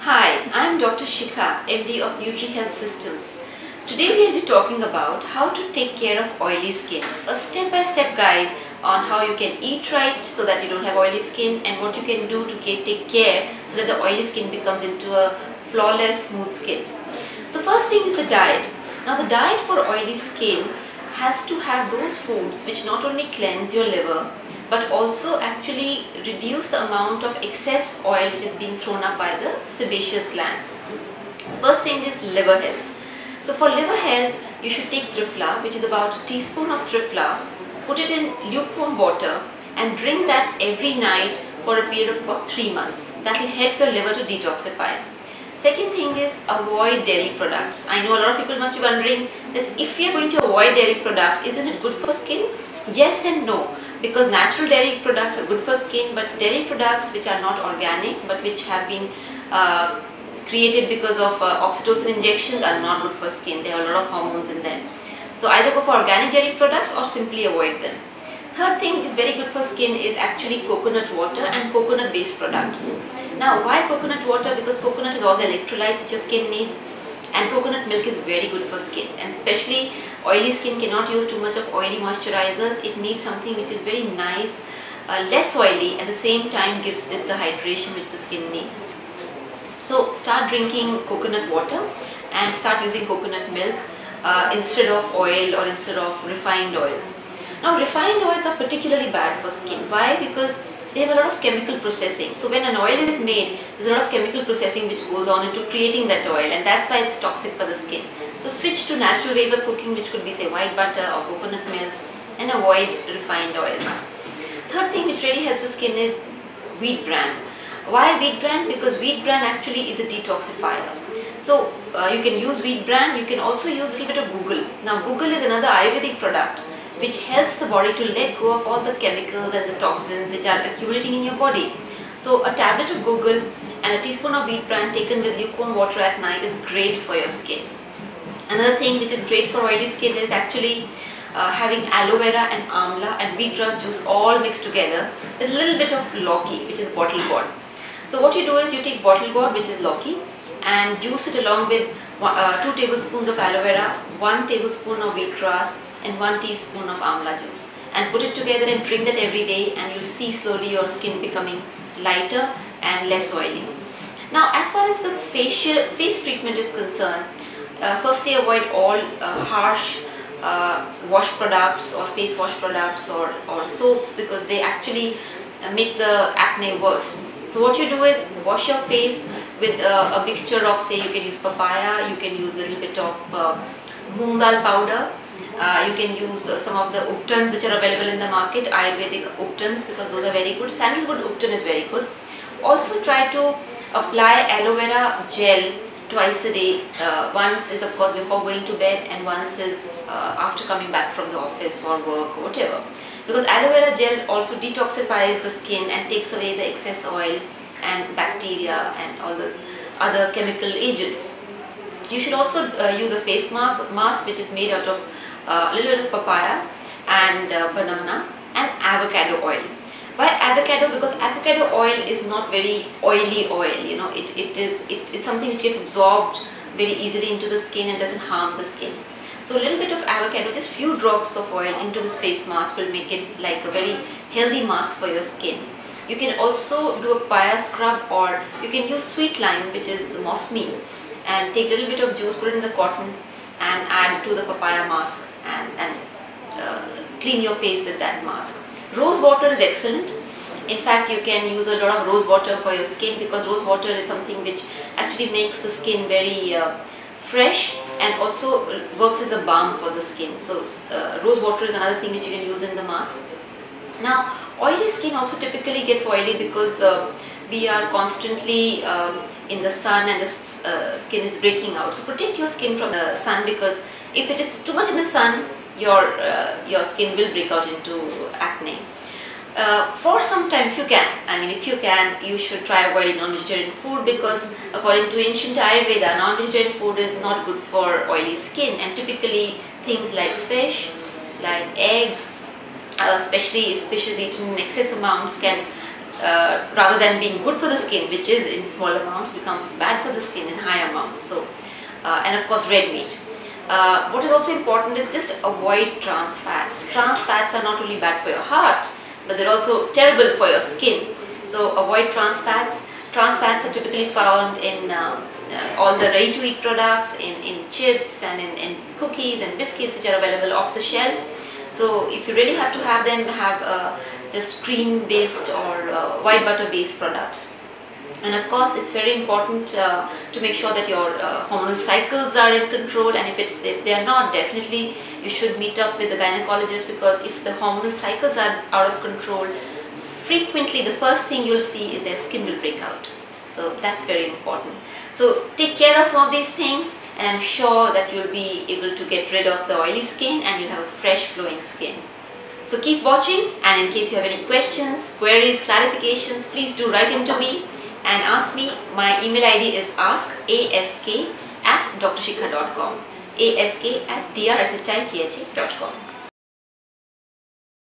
Hi, I am Dr. Shikha, MD of NutriHealth Systems. Today we will be talking about how to take care of oily skin, a step-by-step guide on how you can eat right so that you don't have oily skin and what you can do to take care so that the oily skin becomes into a flawless, smooth skin. So first thing is the diet. Now the diet for oily skin has to have those foods which not only cleanse your liver but also actually reduce the amount of excess oil which is being thrown up by the sebaceous glands. First thing is liver health. So for liver health, you should take triphala, which is about a teaspoon of triphala, put it in lukewarm water and drink that every night for a period of about 3 months. That will help your liver to detoxify. Second thing is avoid dairy products. I know a lot of people must be wondering that if you are going to avoid dairy products, isn't it good for skin? Yes and no, because natural dairy products are good for skin, but dairy products which are not organic but which have been created because of oxytocin injections are not good for skin. They have a lot of hormones in them. So either go for organic dairy products or simply avoid them. Third thing which is very good for skin is actually coconut water and coconut based products. Now why coconut water? Because coconut has all the electrolytes which your skin needs, and coconut milk is very good for skin, and especially oily skin cannot use too much of oily moisturizers. It needs something which is very nice, less oily, at the same time gives it the hydration which the skin needs. So start drinking coconut water and start using coconut milk instead of oil or instead of refined oils. Now refined oils are particularly bad for skin. Why? Because they have a lot of chemical processing. So when an oil is made, there's a lot of chemical processing which goes on into creating that oil, and that's why it's toxic for the skin. So switch to natural ways of cooking, which could be say white butter or coconut milk, and avoid refined oils. Third thing which really helps the skin is wheat bran. Why wheat bran? Because wheat bran actually is a detoxifier. So you can use wheat bran. You can also use a little bit of guggul. Now guggul is another Ayurvedic product which helps the body to let go of all the chemicals and the toxins which are accumulating in your body. So a tablet of guggul and a teaspoon of wheat bran taken with lukewarm water at night is great for your skin. Another thing which is great for oily skin is actually having aloe vera and amla and wheatgrass juice all mixed together with a little bit of lauki, which is bottle gourd. So what you do is you take bottle gourd, which is lauki, and juice it along with 2 tablespoons of aloe vera, 1 tablespoon of wheatgrass and 1 teaspoon of amla juice, and put it together and drink that every day, and you'll see slowly your skin becoming lighter and less oily. Now as far as the face treatment is concerned, firstly avoid all harsh wash products or face wash products or soaps, because they actually make the acne worse. So what you do is wash your face with a mixture of, say, you can use papaya, you can use a little bit of moong dal powder, you can use some of the uptans which are available in the market, Ayurvedic uptans, because those are very good. Sandalwood uptan is very good. Also try to apply aloe vera gel twice a day. Once is of course before going to bed, and once is after coming back from the office or work or whatever, because aloe vera gel also detoxifies the skin and takes away the excess oil and bacteria and all the other chemical agents. You should also use a face mask which is made out of a little bit of papaya and banana and avocado oil. Why avocado? Because avocado oil is not very oily oil, you know, it's something which gets absorbed very easily into the skin and doesn't harm the skin. So a little bit of avocado, just few drops of oil into this face mask will make it like a very healthy mask for your skin. You can also do a papaya scrub, or you can use sweet lime, which is mosmi, and take a little bit of juice, put it in the cotton and add to the papaya mask and clean your face with that mask. Rose water is excellent. In fact, you can use a lot of rose water for your skin, because rose water is something which actually makes the skin very fresh and also works as a balm for the skin. So rose water is another thing which you can use in the mask. Now oily skin also typically gets oily because we are constantly in the sun, and the skin is breaking out. So protect your skin from the sun, because if it is too much in the sun, your skin will break out into acne. For some time, if you can, you should try avoiding non-vegetarian food, because according to ancient Ayurveda, non-vegetarian food is not good for oily skin, and typically things like fish, like egg, especially if fish is eaten in excess amounts, can rather than being good for the skin, which is in small amounts, becomes bad for the skin in high amounts. So, and of course red meat. What is also important is just avoid trans fats. Trans fats are not only bad for your heart, but they're also terrible for your skin. So avoid trans fats. Trans fats are typically found in all the ready-to-eat products, in chips and in cookies and biscuits which are available off the shelf. So if you really have to have them, have just cream-based or white butter-based products. And of course, it's very important to make sure that your hormonal cycles are in control, and if they are not, definitely you should meet up with the gynecologist, because if the hormonal cycles are out of control, frequently the first thing you'll see is their skin will break out. So that's very important. So take care of some of these things, and I'm sure that you'll be able to get rid of the oily skin and you'll have a fresh glowing skin. So keep watching, and in case you have any questions, queries, clarifications, please do write into me and ask me. My email ID is ask@drshikha.com, ask@drshikha.com.